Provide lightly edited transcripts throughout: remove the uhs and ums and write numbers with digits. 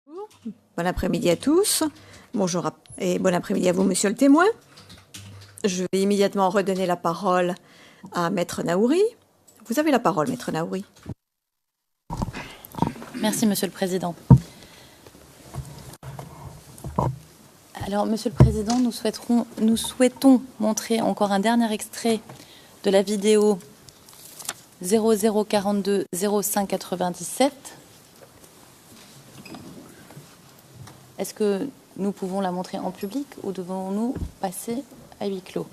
Bon après-midi à tous. Bonjour et bon après-midi à vous, monsieur le témoin. Je vais immédiatement redonner la parole à Maître Naouri. Vous avez la parole, Maître Naouri. Merci, Monsieur le Président. Alors, Monsieur le Président, nous souhaitons montrer encore un dernier extrait de la vidéo 0042 0597. Est-ce que nous pouvons la montrer en public ou devons-nous passer à huis clos?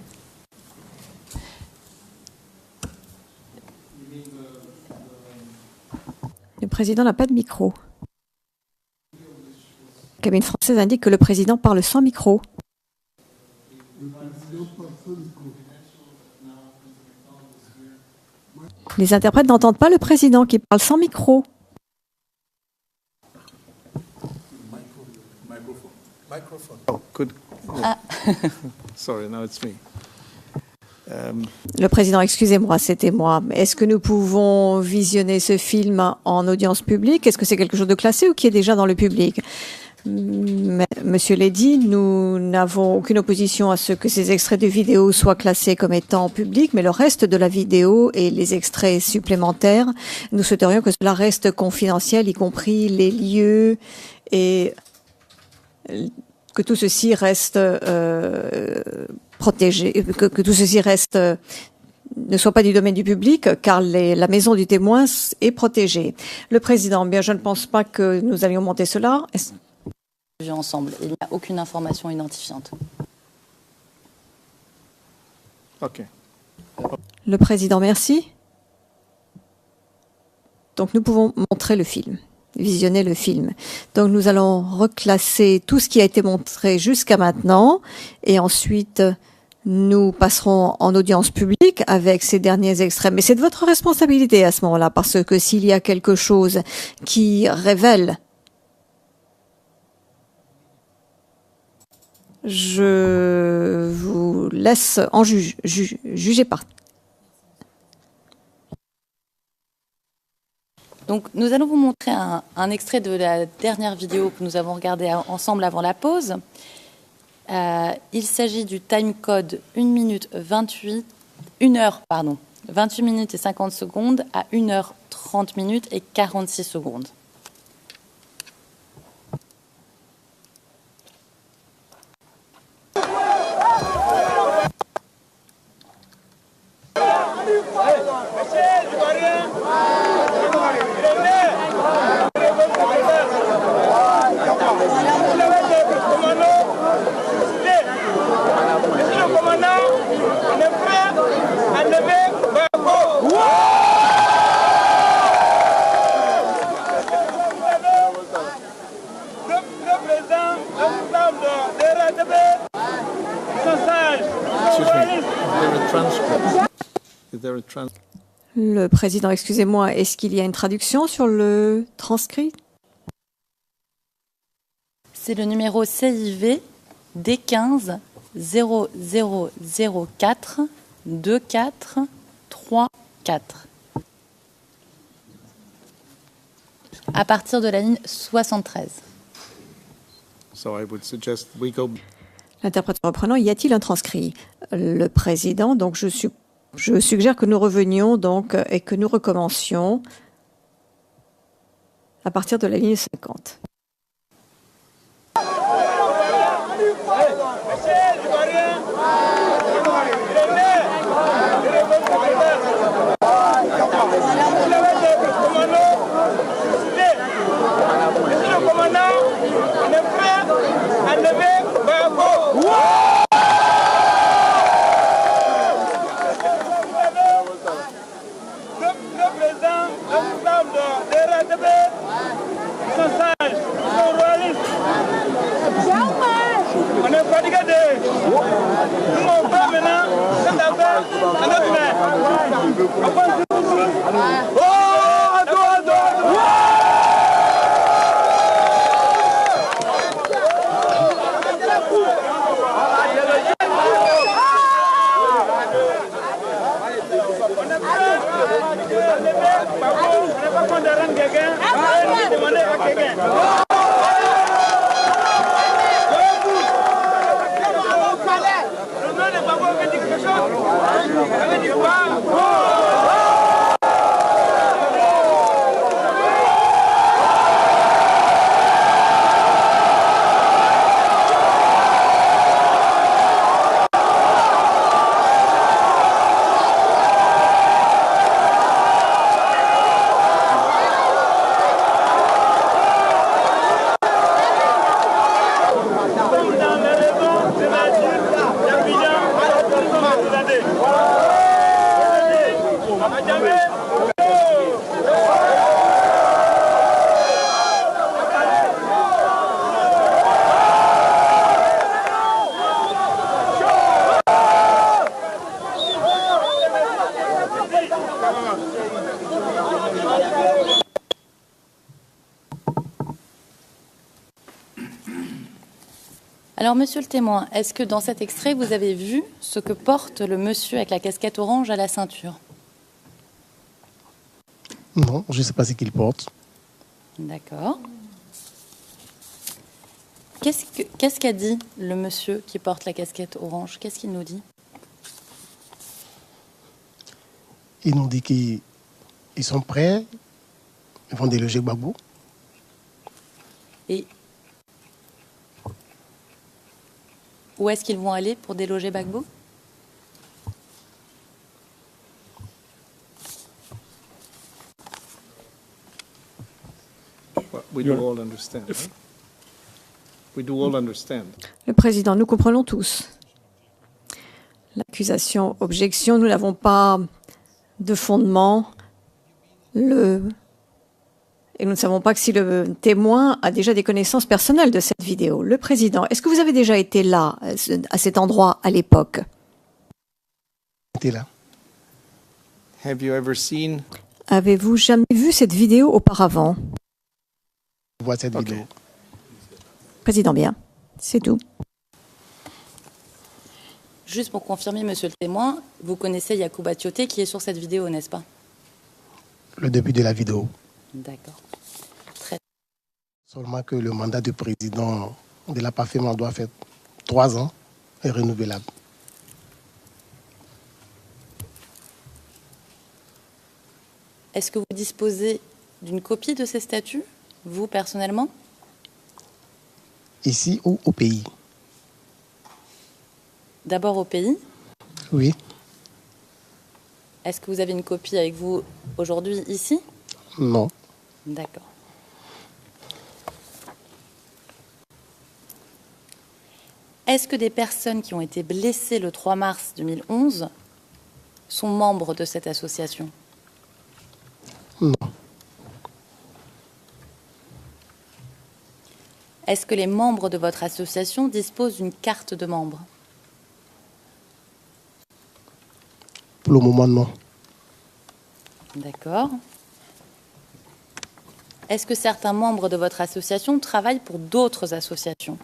Le président n'a pas de micro. La cabine française indique que le président parle sans micro. Les interprètes n'entendent pas le président qui parle sans micro. Microphone. Oh, good. Ah. Sorry, now it's me. Le président, excusez-moi, c'était moi. Est-ce que nous pouvons visionner ce film en audience publique? Est-ce que c'est quelque chose de classé ou qui est déjà dans le public? Monsieur Lady, nous n'avons aucune opposition à ce que ces extraits de vidéo soient classés comme étant public, mais le reste de la vidéo et les extraits supplémentaires, nous souhaiterions que cela reste confidentiel, y compris les lieux et que tout ceci reste protégé, que tout ceci reste ne soit pas du domaine du public, car la maison du témoin est protégée. Le président, bien, je ne pense pas que nous allions monter cela. Ensemble, il n'y a aucune information identifiante. OK. Le président, merci. Donc nous pouvons montrer le film, visionner le film. Donc nous allons reclasser tout ce qui a été montré jusqu'à maintenant et ensuite nous passerons en audience publique avec ces derniers extraits. Mais c'est de votre responsabilité à ce moment-là, parce que s'il y a quelque chose qui révèle, je vous laisse en juger par. Donc, nous allons vous montrer un extrait de la dernière vidéo que nous avons regardée ensemble avant la pause. Il s'agit du timecode 28 minutes et 50 secondes à 1h30 minutes et 46 secondes. Le président, excusez-moi, est-ce qu'il y a une traduction sur le transcrit? C'est le numéro CIV D15 0004 24 34. À partir de la ligne 73. So I would suggest we go. L'interprète reprenant, y a-t-il un transcrit? Le président, donc je suggère que nous revenions donc et que nous recommencions à partir de la ligne 50. On ne va pas quelqu'un. Alors, monsieur le témoin, est-ce que dans cet extrait, vous avez vu ce que porte le monsieur avec la casquette orange à la ceinture? Non, je ne sais pas ce qu'il porte. D'accord. Qu'est-ce qu'a dit le monsieur qui porte la casquette orange? Qu'est-ce qu'il nous dit? Il nous dit qu'ils sont prêts, ils vont déloger Gbagbo. Et où est-ce qu'ils vont aller pour déloger Gbagbo? Well, we do all understand, right? We do all understand. Le président, nous comprenons tous. L'accusation, objection, nous n'avons pas de fondement. Et nous ne savons pas que si le témoin a déjà des connaissances personnelles de cette vidéo. Le président, est-ce que vous avez déjà été là, à cet endroit, à l'époque? J'étais là. Have you ever seen? Avez-vous jamais vu cette vidéo auparavant? Je vois cette Ok. vidéo. Président, bien. C'est tout. Juste pour confirmer, monsieur le témoin, vous connaissez Yacouba Tioté qui est sur cette vidéo, n'est-ce pas? Le début de la vidéo. D'accord. Seulement que le mandat de président de la PAFEMA doit faire 3 ans et renouvelable. Est-ce que vous disposez d'une copie de ces statuts, vous personnellement? Ici ou au pays? D'abord au pays. Oui. Est-ce que vous avez une copie avec vous aujourd'hui ici? Non. D'accord. Est-ce que des personnes qui ont été blessées le 3 mars 2011 sont membres de cette association? Non. Est-ce que les membres de votre association disposent d'une carte de membre? Pour le moment, non. D'accord. Est-ce que certains membres de votre association travaillent pour d'autres associations?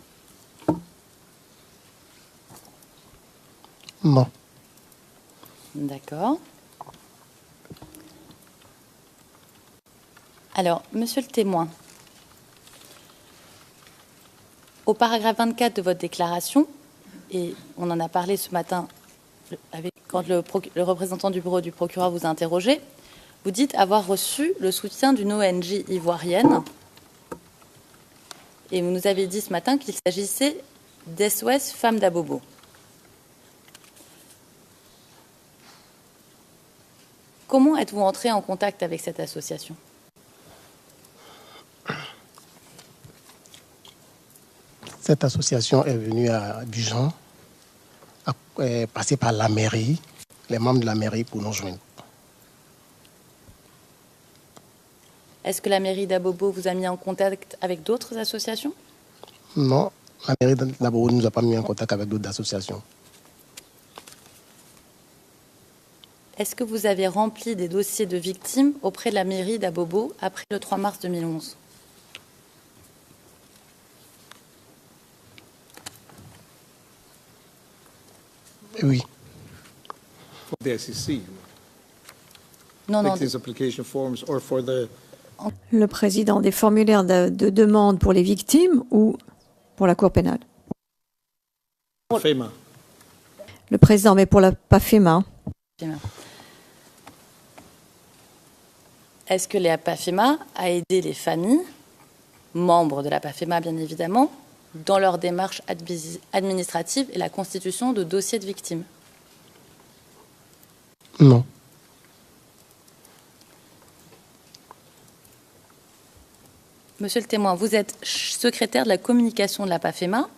Non. D'accord. Alors, monsieur le témoin, au paragraphe 24 de votre déclaration, et on en a parlé ce matin quand le représentant du bureau du procureur vous a interrogé, vous dites avoir reçu le soutien d'une ONG ivoirienne. Et vous nous avez dit ce matin qu'il s'agissait d'SOS Femmes d'Abobo. Comment êtes-vous entré en contact avec cette association? Cette association est venue à Abidjan, est passée par la mairie, les membres de la mairie pour nous joindre. Est-ce que la mairie d'Abobo vous a mis en contact avec d'autres associations? Non, la mairie d'Abobo ne nous a pas mis en contact avec d'autres associations. Est-ce que vous avez rempli des dossiers de victimes auprès de la mairie d'Abobo après le 3 mars 2011? Oui. For the SEC, Non, non. like these application forms, or for the Le président, des formulaires de demande pour les victimes ou pour la Cour pénale? FEMA. Le président, mais pour la PAFEMA. Est-ce que la PAFEMA a aidé les familles, membres de la PAFEMA bien évidemment, dans leur démarche administrative et la constitution de dossiers de victimes? Non. Monsieur le témoin, vous êtes secrétaire de la communication de la PAFEMA.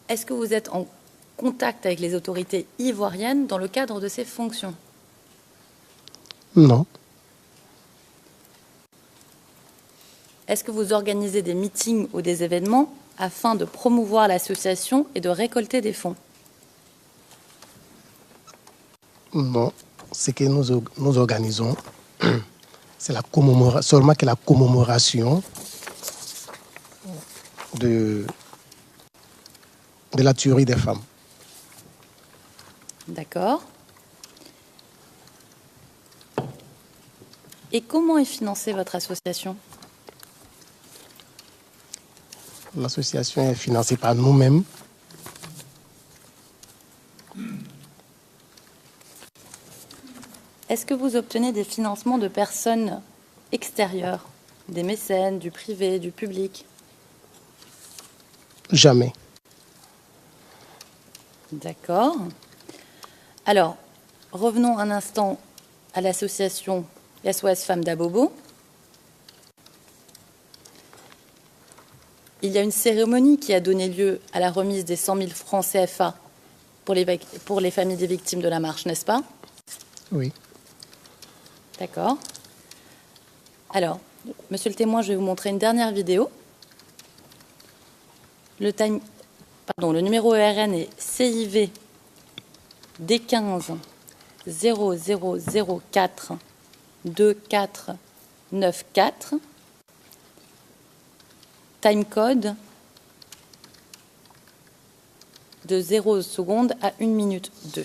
Est-ce que vous êtes en contact avec les autorités ivoiriennes dans le cadre de ces fonctions? Non. Est-ce que vous organisez des meetings ou des événements afin de promouvoir l'association et de récolter des fonds? Non. Ce que nous organisons, c'est seulement que la commémoration de la tuerie des femmes. D'accord. Et comment est financée votre association? L'association est financée par nous-mêmes. Est-ce que vous obtenez des financements de personnes extérieures, des mécènes, du privé, du public? Jamais. D'accord. Alors, revenons un instant à l'association SOS Femmes d'Abobo. Il y a une cérémonie qui a donné lieu à la remise des 100 000 francs CFA pour les familles des victimes de la marche, n'est-ce pas? Oui. D'accord. Alors, monsieur le témoin, je vais vous montrer une dernière vidéo. Le numéro ERN est CIV D15 0004 2494. Timecode de 0 secondes à 1 minute 2.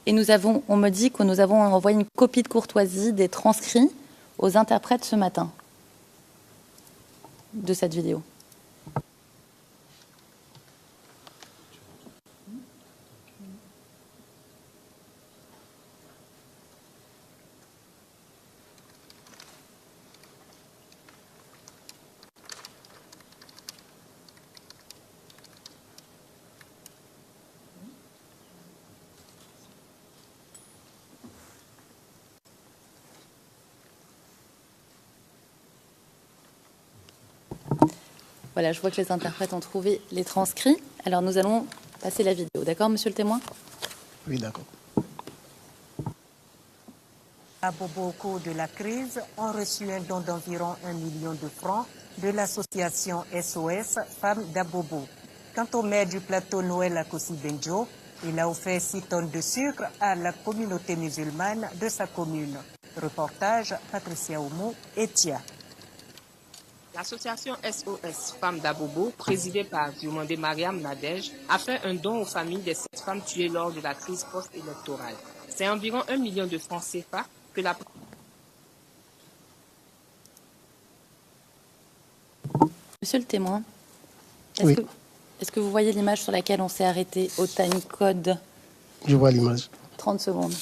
Et on me dit que nous avons envoyé une copie de courtoisie des transcrits aux interprètes ce matin de cette vidéo. Voilà, je vois que les interprètes ont trouvé les transcrits. Alors nous allons passer la vidéo. D'accord, monsieur le témoin? Oui, d'accord. Abobo, au cours de la crise, ont reçu un don d'environ 1 million de francs de l'association SOS Femmes d'Abobo. Quant au maire du plateau Noël Akossi Benjo, il a offert 6 tonnes de sucre à la communauté musulmane de sa commune. Reportage Patricia Oumou, Etia. L'association SOS Femmes d'Abobo, présidée par Diomandé Mariam Nadej, a fait un don aux familles des 7 femmes tuées lors de la crise post-électorale. C'est environ 1 million de francs CFA que la... Monsieur le témoin, Oui. Est-ce que vous voyez l'image sur laquelle on s'est arrêté au timecode? Je vois l'image. 30 secondes.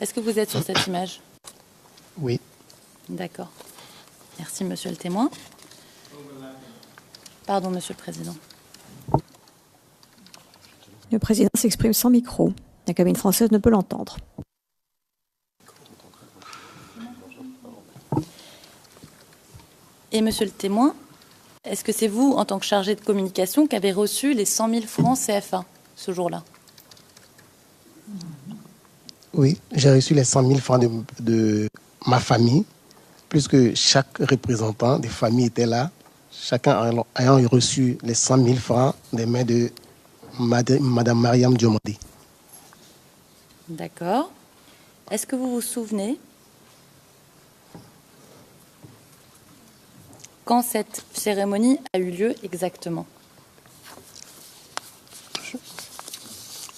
Est-ce que vous êtes sur cette image? Oui. D'accord. Merci, monsieur le témoin. Pardon, monsieur le président. Le président s'exprime sans micro. La cabine française ne peut l'entendre. Et monsieur le témoin, est-ce que c'est vous, en tant que chargé de communication, qui avez reçu les 100 000 francs CFA ce jour-là? Oui, j'ai reçu les 100 000 francs de ma famille, puisque chaque représentant des familles était là, chacun ayant reçu les 100 000 francs des mains de Madame Mariam Diomandé. D'accord. Est-ce que vous vous souvenez quand cette cérémonie a eu lieu exactement?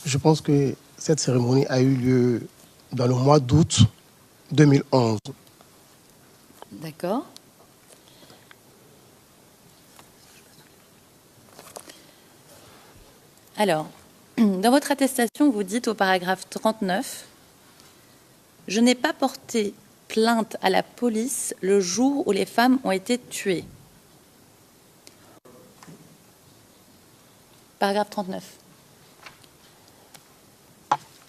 Je pense que cette cérémonie a eu lieu dans le mois d'août 2011. D'accord. Alors, dans votre attestation, vous dites au paragraphe 39, « Je n'ai pas porté plainte à la police le jour où les femmes ont été tuées. » Paragraphe 39.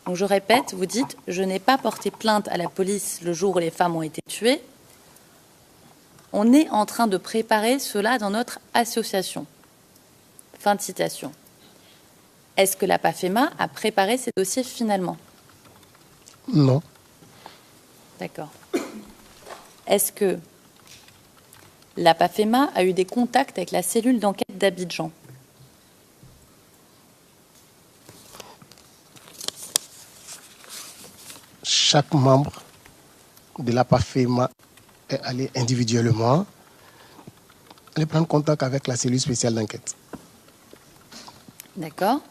Donc je répète, vous dites « Je n'ai pas porté plainte à la police le jour où les femmes ont été tuées. » On est en train de préparer cela dans notre association. Fin de citation. Est-ce que la PAFEMA a préparé ces dossiers finalement? Non. D'accord. Est-ce que la PAFEMA a eu des contacts avec la cellule d'enquête d'Abidjan? chaque membre de la PAFEMA est allé individuellement aller prendre contact avec la cellule spéciale d'enquête. D'accord.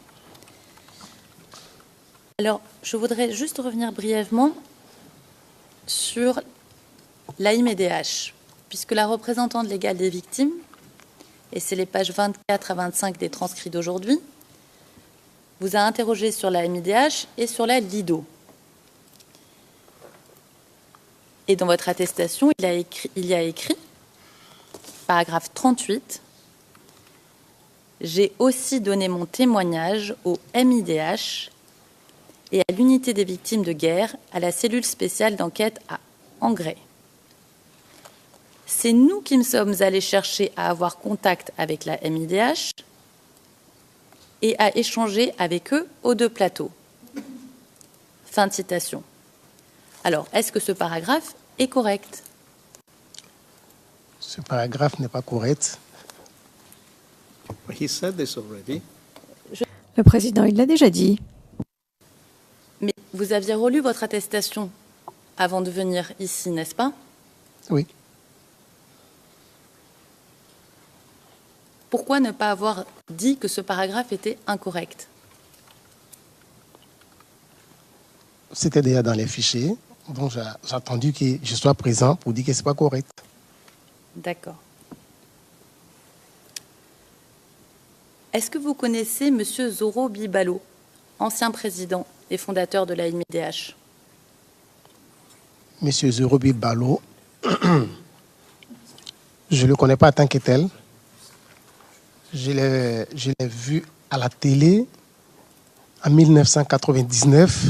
Alors, je voudrais juste revenir brièvement sur l'AIMEDH, puisque la représentante légale des victimes, et c'est les pages 24 à 25 des transcrits d'aujourd'hui, vous a interrogé sur l'AIMEDH et sur la LIDO. Et dans votre attestation, il y a écrit, paragraphe 38, « J'ai aussi donné mon témoignage au MIDH et à l'unité des victimes de guerre, à la cellule spéciale d'enquête à Angrais. C'est nous qui me sommes allés chercher à avoir contact avec la MIDH et à échanger avec eux aux deux plateaux. » Fin de citation. Alors, est-ce que ce paragraphe est correct? Ce paragraphe n'est pas correct. He said this already. Le président, il l'a déjà dit. Mais vous aviez relu votre attestation avant de venir ici, n'est-ce pas? Oui. Pourquoi ne pas avoir dit que ce paragraphe était incorrect? C'était déjà dans les fichiers, donc j'ai attendu que je sois présent pour dire que ce n'est pas correct. D'accord. Est-ce que vous connaissez M. Zoro Bibalo, ancien président et fondateur de la MIDH? Monsieur Zorobi Balo, je ne le connais pas tant que tel. Je l'ai vu à la télé en 1999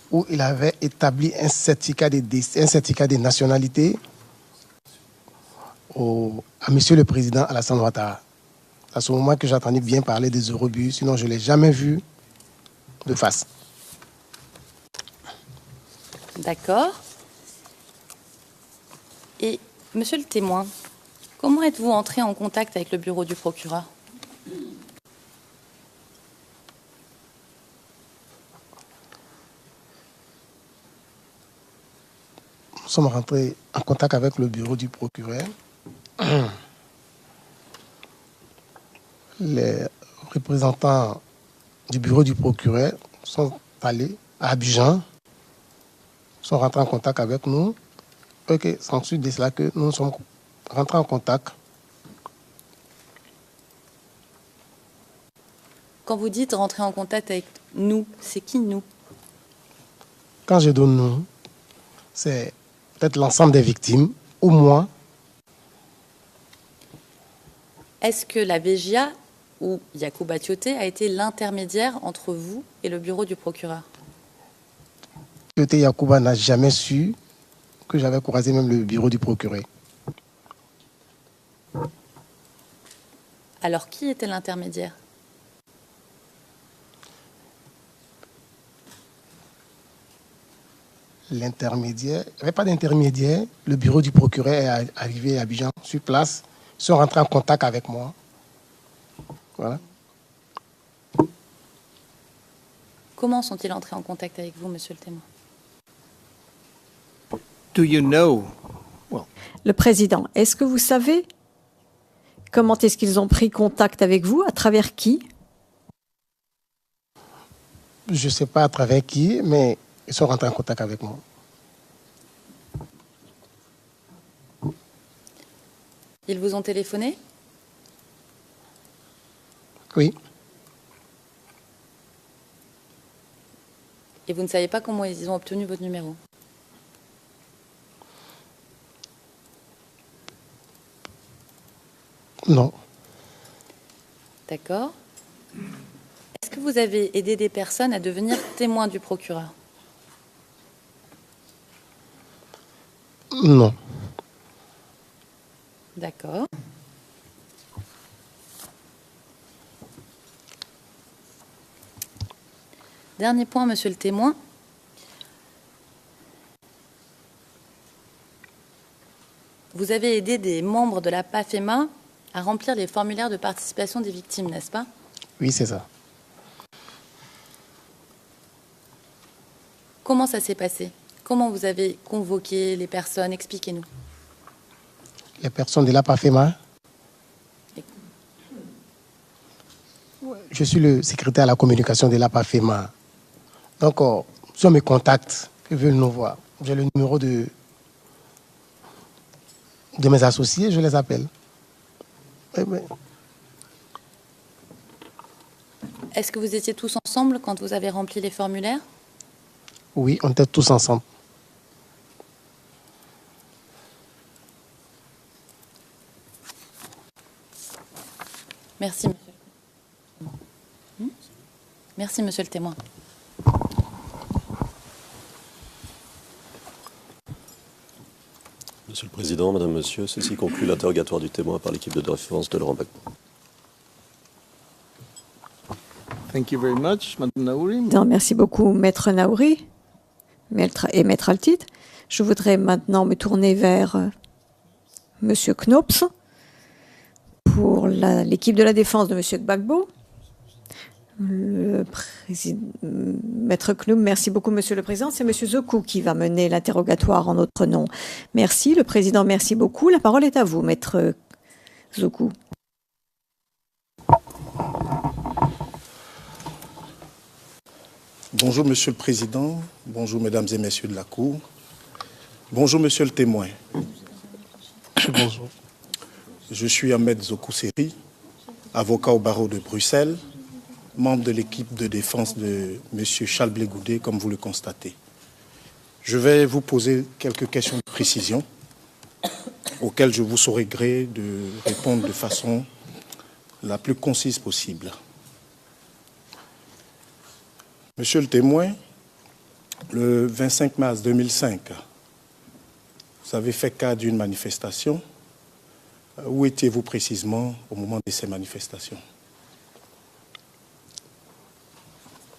où il avait établi un certificat de nationalité à Monsieur le Président Alassane Ouattara. C'est à ce moment que j'ai entendu bien parler des Zorobi, sinon je ne l'ai jamais vu de face. D'accord. Et, monsieur le témoin, comment êtes-vous entré en contact avec le bureau du procureur? Nous sommes rentrés en contact avec le bureau du procureur. Les représentants du bureau du procureur sont allés à Abidjan, sont rentrés en contact avec nous. Et c'est ensuite de cela que nous sommes rentrés en contact. Quand vous dites rentrer en contact avec nous, c'est qui nous? Quand je donne nous, c'est peut-être l'ensemble des victimes ou moi. Est-ce que la VGA ou Yacouba Tioté a été l'intermédiaire entre vous et le bureau du procureur? Tioté Yacouba n'a jamais su que j'avais croisé même le bureau du procureur. Alors, qui était l'intermédiaire? L'intermédiaire, il n'y avait pas d'intermédiaire. Le bureau du procureur est arrivé à Abidjan sur place. Ils sont rentrés en contact avec moi. Voilà. Comment sont-ils entrés en contact avec vous, monsieur le témoin? Do you know? Well, Le président, est-ce que vous savez comment est-ce qu'ils ont pris contact avec vous? À travers qui? Je ne sais pas à travers qui, mais ils sont rentrés en contact avec moi. Ils vous ont téléphoné? Oui. Et vous ne savez pas comment ils ont obtenu votre numéro? Non. D'accord. Est-ce que vous avez aidé des personnes à devenir témoins du procureur? Non. D'accord. Dernier point, monsieur le témoin. Vous avez aidé des membres de la PAFEMA à remplir les formulaires de participation des victimes, n'est-ce pas? Oui, c'est ça. Comment ça s'est passé? Comment vous avez convoqué les personnes? Expliquez-nous. Les personnes de l'APAFEMA. Je suis le secrétaire à la communication de l'APAFEMA. Donc, si on me contacte, ils veulent nous voir, j'ai le numéro de mes associés, je les appelle. Est-ce que vous étiez tous ensemble quand vous avez rempli les formulaires? Oui, on était tous ensemble. Merci, monsieur. Merci, monsieur le témoin. Monsieur le Président, Madame, Monsieur, ceci conclut l'interrogatoire du témoin par l'équipe de défense de Laurent Gbagbo. Thank you very much, Madame Naouri. Merci beaucoup, Maître Naouri et Maître Altit. Je voudrais maintenant me tourner vers Monsieur Knops pour l'équipe de la défense de Monsieur Gbagbo. Maître Klum, merci beaucoup, Monsieur le Président. C'est Monsieur Zokou qui va mener l'interrogatoire en notre nom. Merci, le Président, merci beaucoup. La parole est à vous, Maître Zokou. Bonjour, Monsieur le Président. Bonjour, Mesdames et Messieurs de la Cour. Bonjour, Monsieur le témoin. Bonjour. Je suis Ahmed Zokou Seri, avocat au barreau de Bruxelles, membre de l'équipe de défense de M. Charles Blé Goudet, comme vous le constatez. Je vais vous poser quelques questions de précision auxquelles je vous saurai gré de répondre de façon la plus concise possible. Monsieur le témoin, le 25 mars 2005, vous avez fait cas d'une manifestation. Où étiez-vous précisément au moment de ces manifestations?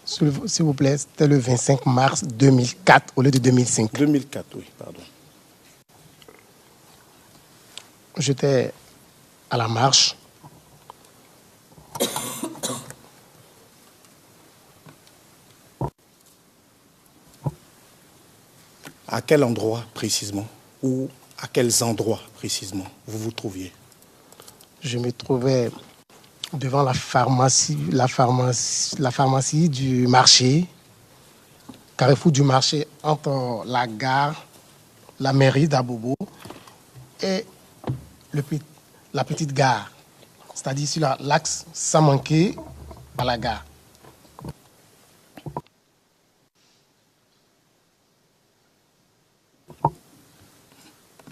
S'il vous plaît, c'était le 25 mars 2004 au lieu de 2005. 2004, oui, pardon. J'étais à la marche. À quel endroit précisément? Ou à quels endroits précisément vous vous trouviez? Je me trouvais devant la pharmacie du marché, carrefour du marché entre la gare, la mairie d'Abobo et la petite gare, c'est-à-dire sur l'axe sans manquer à la gare.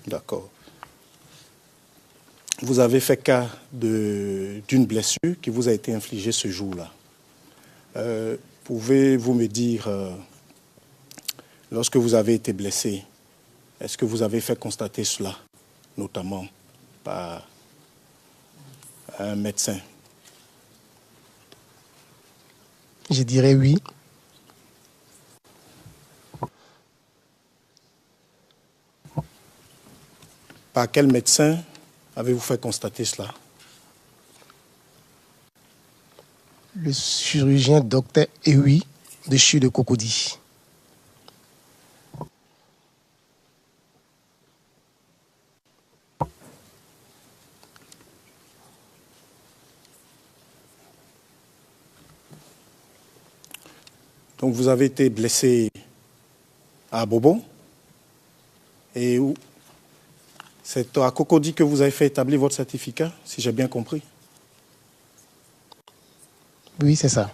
D'accord. Vous avez fait cas d'une blessure qui vous a été infligée ce jour-là. Pouvez-vous me dire, lorsque vous avez été blessé, est-ce que vous avez fait constater cela, notamment par un médecin? Je dirais oui. Par quel médecin avez-vous fait constater cela? Le chirurgien docteur Ewi de CHU de Cocody. Donc vous avez été blessé à Bobo et où? C'est à Cocody que vous avez fait établir votre certificat, si j'ai bien compris? Oui, c'est ça.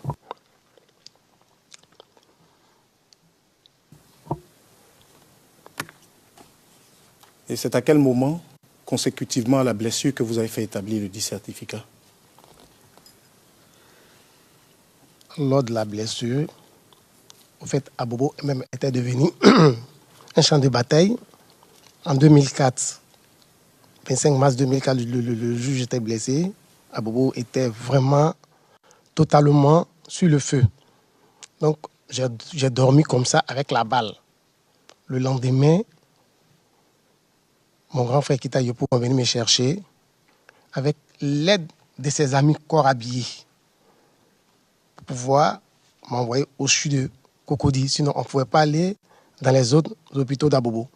Et c'est à quel moment, consécutivement à la blessure, que vous avez fait établir le dit certificat? Lors de la blessure, en fait, Abobo même était devenu un champ de bataille. En 2004, 25 mars 2004, le juge était blessé. Abobo était vraiment totalement sur le feu. Donc, j'ai dormi comme ça avec la balle. Le lendemain, mon grand frère Kita Yopo est venu me chercher avec l'aide de ses amis corps habillés pour pouvoir m'envoyer au CHU Cocody. Sinon, on ne pouvait pas aller dans les autres hôpitaux d'Abobo.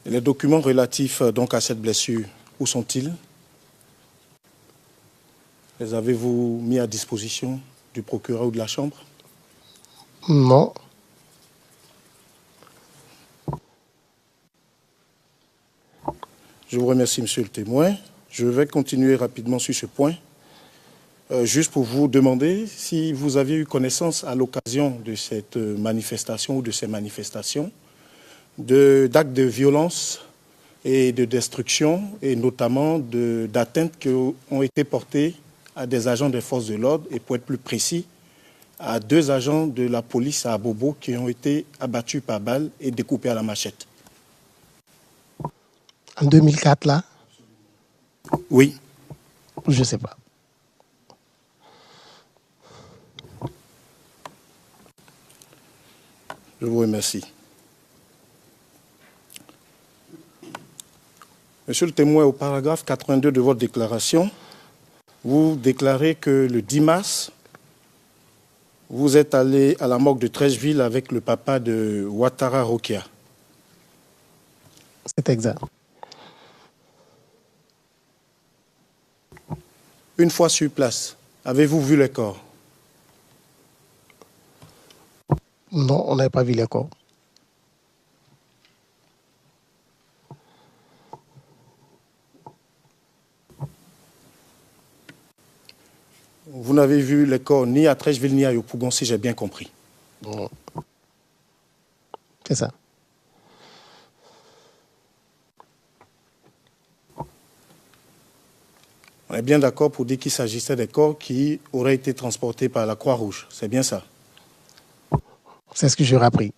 Et les documents relatifs donc à cette blessure, où sont-ils? Les avez-vous mis à disposition du procureur ou de la Chambre? Non. Je vous remercie, monsieur le témoin. Je vais continuer rapidement sur ce point. Juste pour vous demander si vous aviez eu connaissance à l'occasion de cette manifestation ou de ces manifestations d'actes de violence et de destruction et notamment d'atteintes qui ont été portées à des agents des forces de l'ordre et pour être plus précis, à 2 agents de la police à Abobo qui ont été abattus par balle et découpés à la machette. En 2004, là? Oui. Je ne sais pas. Je vous remercie. Monsieur le témoin, au paragraphe 82 de votre déclaration, vous déclarez que le 10 mars, vous êtes allé à la morgue de Trècheville avec le papa de Ouattara Rokia. C'est exact. Une fois sur place, avez-vous vu les corps? Non, on n'avait pas vu les corps. Vous n'avez vu les corps ni à Trècheville ni à Yopougon, si j'ai bien compris. Non. C'est ça. On est bien d'accord pour dire qu'il s'agissait des corps qui auraient été transportés par la Croix-Rouge. C'est bien ça? C'est ce que j'aurais appris.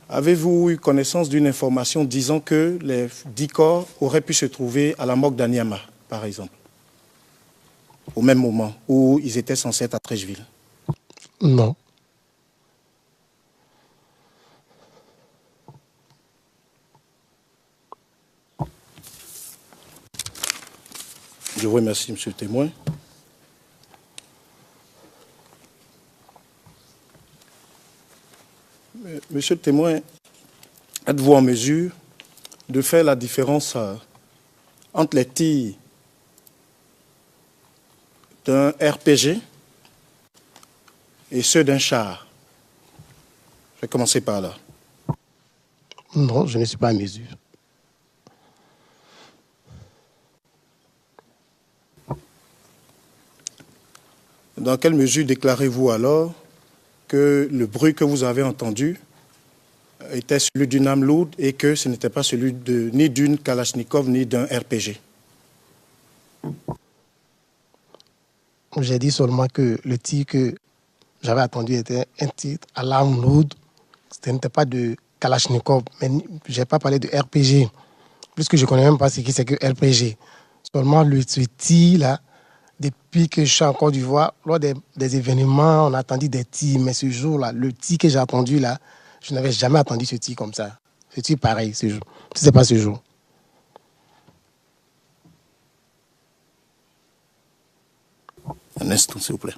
Avez-vous eu connaissance d'une information disant que les 10 corps auraient pu se trouver à la morgue d'Anyama, par exemple, au même moment où ils étaient censés être à Trècheville? Non. Je vous remercie, monsieur le témoin. Monsieur le témoin, êtes-vous en mesure de faire la différence entre les tirs d'un RPG et ceux d'un char? Je vais commencer par là. Non, je ne suis pas en mesure. Dans quelle mesure déclarez-vous alors que le bruit que vous avez entendu était celui d'une arme lourde et que ce n'était pas celui ni d'une Kalachnikov ni d'un RPG? J'ai dit seulement que le tir que j'avais attendu était un tir à l'arme lourde. Ce n'était pas de Kalachnikov, mais je n'ai pas parlé de RPG, puisque je ne connais même pas ce que c'est que RPG. Seulement ce tir-là, depuis que je suis en Côte d'Ivoire, lors des événements, on a entendu des tirs, mais ce jour-là, le tir que j'ai attendu là, je n'avais jamais entendu ce tir comme ça. Ce tir pareil ce jour. Ce n'est pas ce jour. Un instant, s'il vous plaît.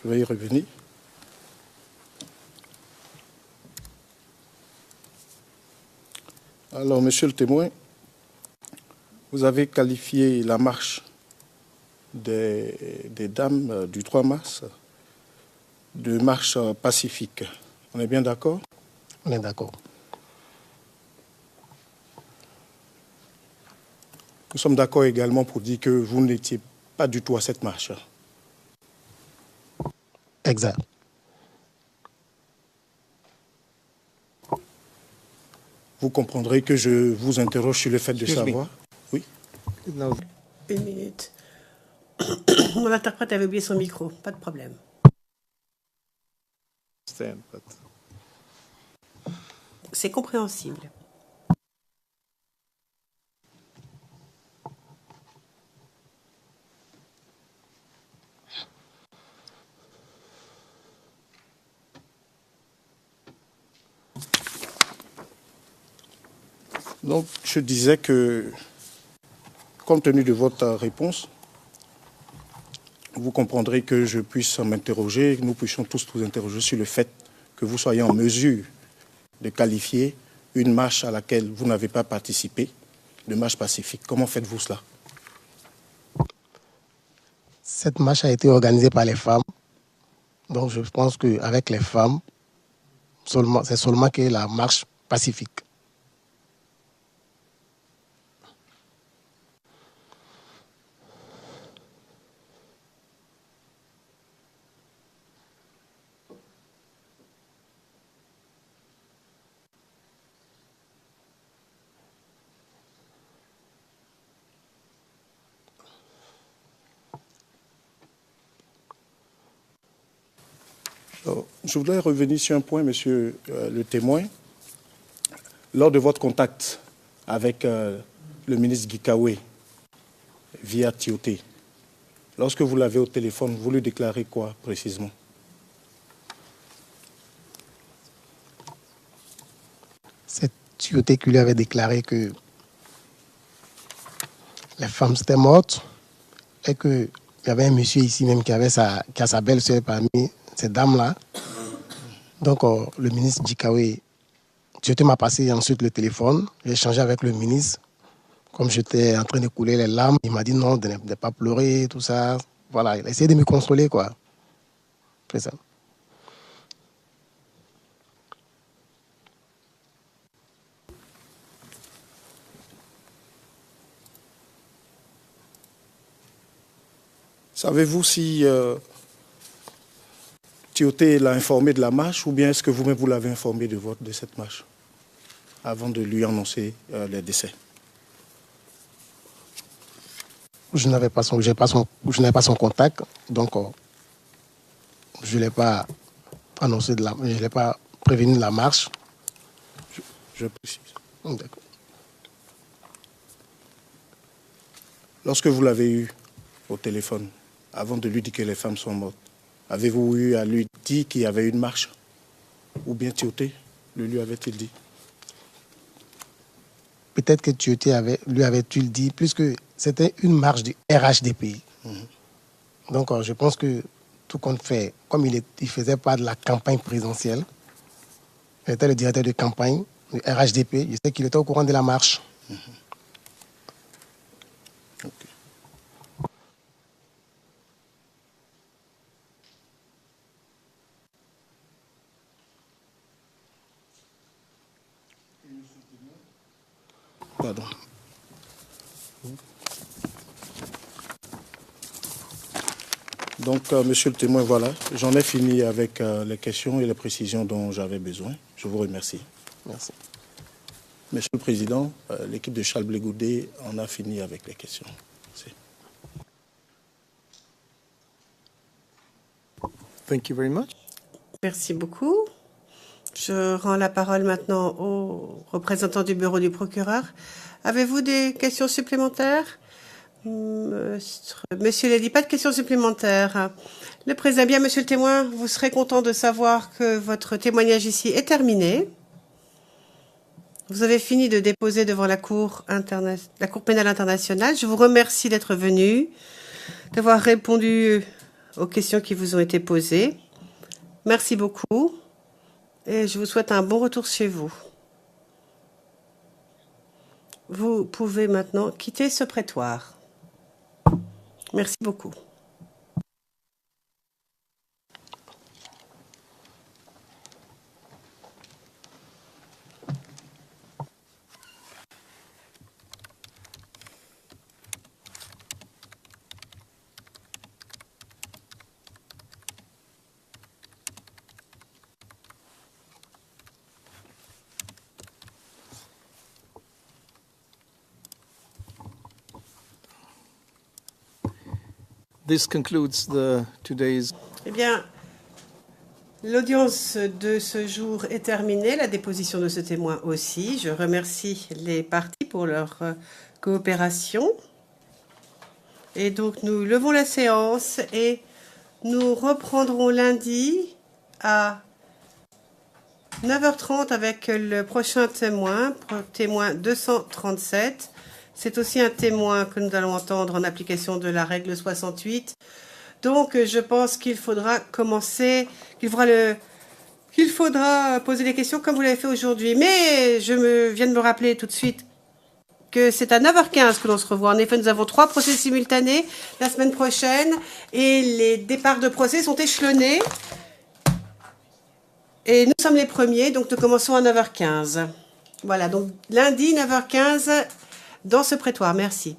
Je vais y revenir. Alors, monsieur le témoin, vous avez qualifié la marche des dames du 3 mars de marche pacifique. On est bien d'accord? On est d'accord. Nous sommes d'accord également pour dire que vous n'étiez pas du tout à cette marche. Exact. Vous comprendrez que je vous interroge sur le fait de savoir. Oui. No, Une minute. Mon interprète avait oublié son micro, pas de problème. understand, but C'est compréhensible. Donc, je disais que, compte tenu de votre réponse, vous comprendrez que je puisse m'interroger, que nous puissions tous nous interroger sur le fait que vous soyez en mesure de qualifier une marche à laquelle vous n'avez pas participé de marche pacifique. Comment faites-vous cela? Cette marche a été organisée par les femmes. Donc je pense qu'avec les femmes, c'est seulement que la marche pacifique. Alors, je voudrais revenir sur un point, monsieur le témoin. Lors de votre contact avec le ministre Gikawe via Tioté, lorsque vous l'avez au téléphone, vous lui déclarez quoi précisément? C'est Tioté qui lui avait déclaré que les femmes étaient mortes et qu'il y avait un monsieur ici même qui a sa belle-sœur parmi ces dames-là. Donc le ministre Gikawe, Tioté m'a passé ensuite le téléphone, j'ai échangé avec le ministre. Comme j'étais en train de couler les larmes, il m'a dit non, de ne pas pleurer, tout ça. Voilà, il a essayé de me consoler, quoi. C'est ça. Savez-vous si Tioté l'a informé de la marche ou bien est-ce que vous-même vous l'avez informé de cette marche avant de lui annoncer les décès? Je n'avais pas son contact, donc je ne l'ai pas annoncé je ne l'ai pas prévenu de la marche. Je précise. D'accord. Lorsque vous l'avez eu au téléphone, avant de lui dire que les femmes sont mortes, avez-vous eu à lui dire qu'il y avait une marche? Ou bien Tioté le lui avait-il dit? Peut-être que Tioté lui avait-il dit, puisque c'était une marche du RHDP. Donc je pense que tout compte fait, comme il ne faisait pas de la campagne présidentielle, il était le directeur de campagne du RHDP, je sais qu'il était au courant de la marche. Ok. Pardon. Donc, monsieur le témoin, voilà, j'en ai fini avec les questions et les précisions dont j'avais besoin. Je vous remercie. Merci. Monsieur le Président, l'équipe de Charles Blé Goudé en a fini avec les questions. Merci. thank you very much. Merci beaucoup. Je rends la parole maintenant au représentant du bureau du procureur. Avez-vous des questions supplémentaires? Monsieur Lady, pas de questions supplémentaires. Le président, bien, monsieur le témoin, vous serez content de savoir que votre témoignage ici est terminé. Vous avez fini de déposer devant la Cour pénale internationale. Je vous remercie d'être venu, d'avoir répondu aux questions qui vous ont été posées. Merci beaucoup et je vous souhaite un bon retour chez vous. Vous pouvez maintenant quitter ce prétoire. Merci beaucoup. This concludes today's. Eh bien, l'audience de ce jour est terminée, la déposition de ce témoin aussi. Je remercie les parties pour leur coopération. Et donc, nous levons la séance et nous reprendrons lundi à 9h30 avec le prochain témoin, témoin 237. C'est aussi un témoin que nous allons entendre en application de la règle 68. Donc, je pense qu'il faudra commencer, qu'il faudra poser des questions comme vous l'avez fait aujourd'hui. Mais je viens de me rappeler tout de suite que c'est à 9h15 que l'on se revoit. En effet, nous avons 3 procès simultanés la semaine prochaine et les départs de procès sont échelonnés. Et nous sommes les premiers, donc nous commençons à 9h15. Voilà, donc lundi 9h15 dans ce prétoire. Merci.